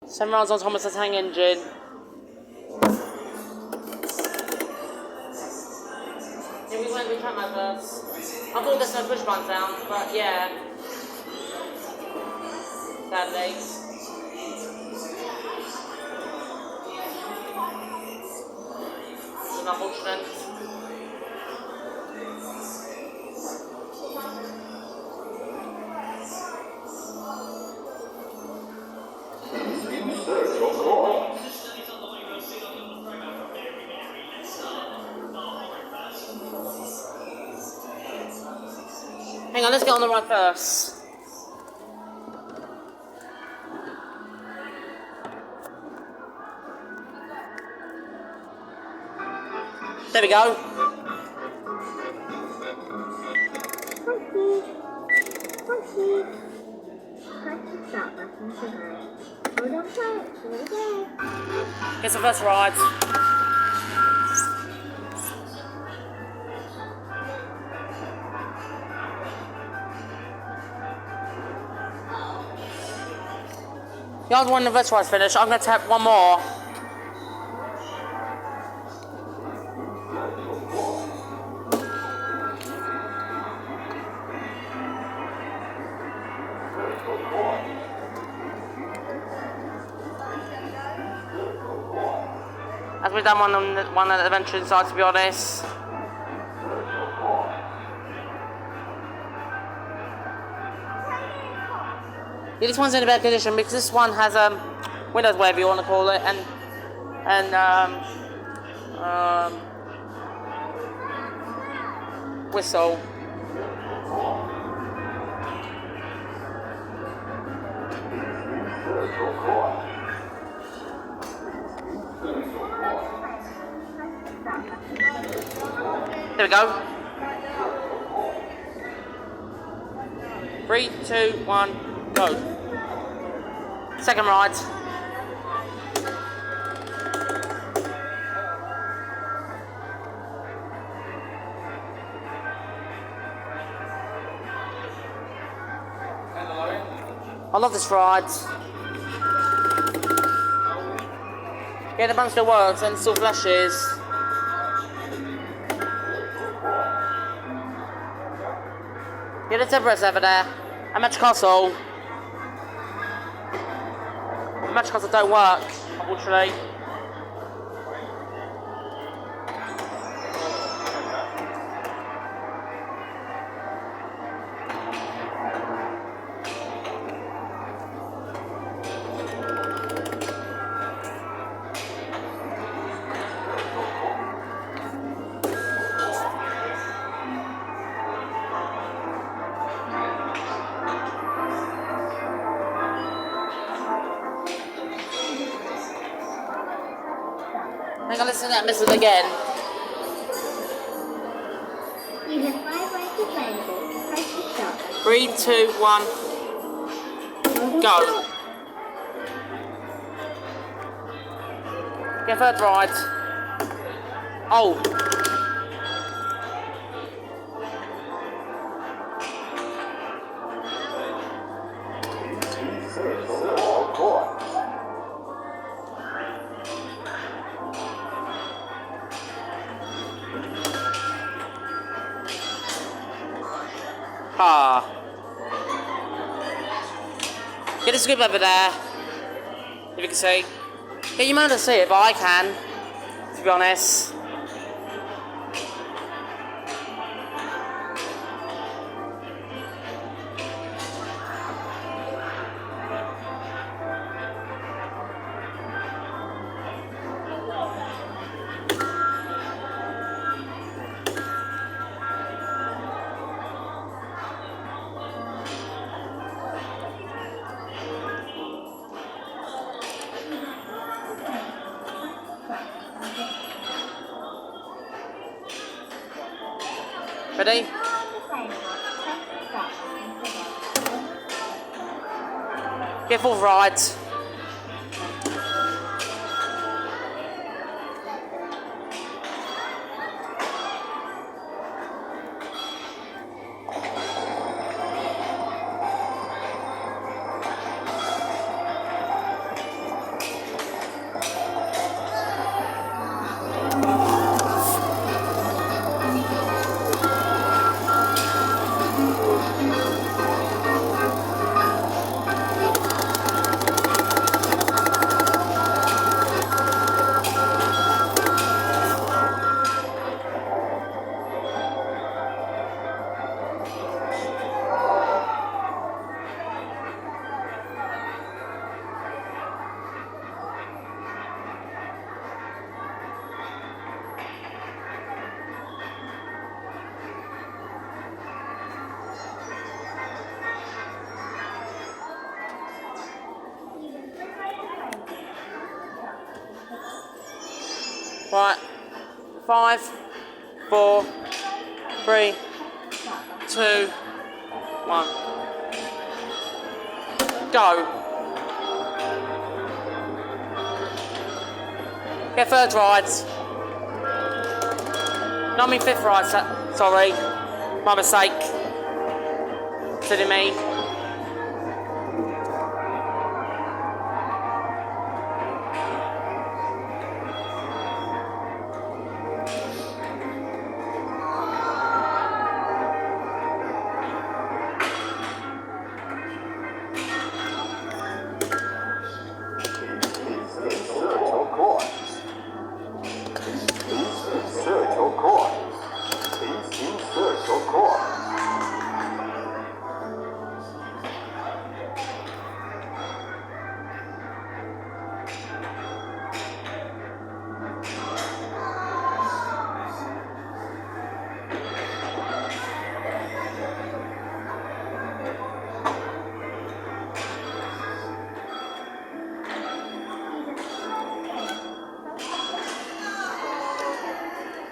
7 rounds on Thomas the Tank Engine. Yeah, we won't be trying my first. I thought there's no push button sound, but yeah. Sadly. It's unfortunate. Hang on, let's get on the run first. There we go. Get some first rides. Yard 1 the first ride's finished. I'm going to tap one more. As we've done one at the Adventure Inside, to be honest. Yeah, this one's in a bad condition because this one has windows, whatever you want to call it, and whistle. There we go. 3, 2, 1, go. Second ride. I love this ride. Yeah, the button still works and still flashes. Yeah, there's Everest over there. And Magic Castle. The Magic Castle don't work, unfortunately. Hang on, listen to that, miss it again. You have 5 rights to play. Press the stop. 3, 2, 1, go. Get third ride. Oh. Ah. Get a scoop over there. If you can see. Yeah, you might not see it, but I can. To be honest. Ready? Get full rides. Right. 5, 4, 3, 2, 1. Go. Get third rides. Not me fifth ride, sorry. My mistake. Silly me.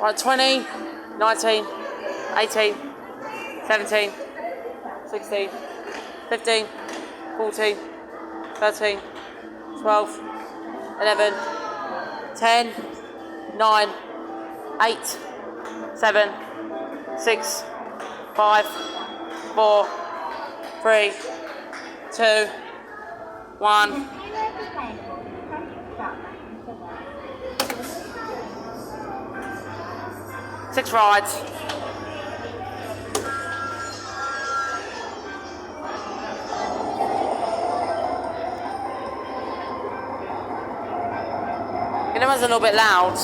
Right, 20, 19, 18, 17, 16, 15, 14, 13, 12, 11, 10, 9, 8, 7, 6, 5, 4, 3, 2, 1. Six rides. You know, it's a little bit loud.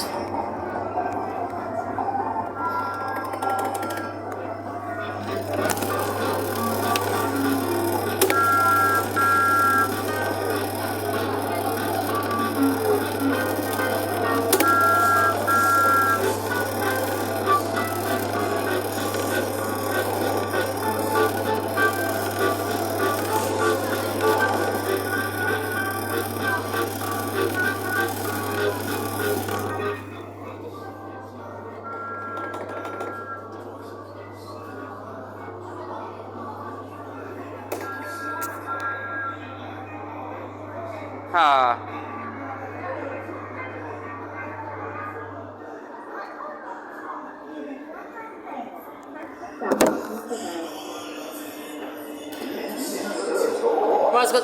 Ah.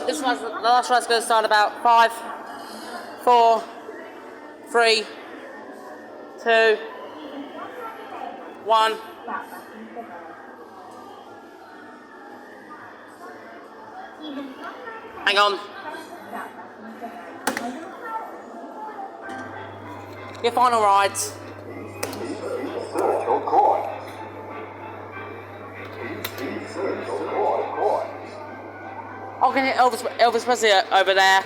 This one's, the last ride's going to start about 5, 4, 3, 2, 1. Hang on. Your final rides. I can hear Elvis Presley over there.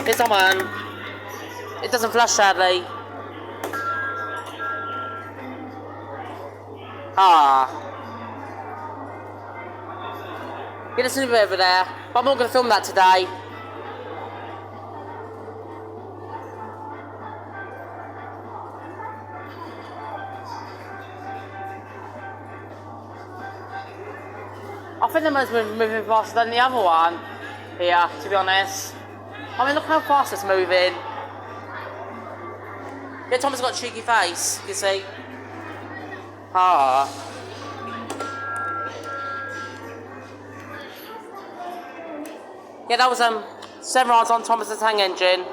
It's on. It doesn't flash, sadly. Ah. Get a cinema over there, but I'm not going to film that today. I think the motor's moving faster than the other one here, to be honest. I mean, look how fast it's moving. Yeah, Thomas got a cheeky face, you see. Ah. Yeah, that was 7 rides on Thomas the Tank Engine.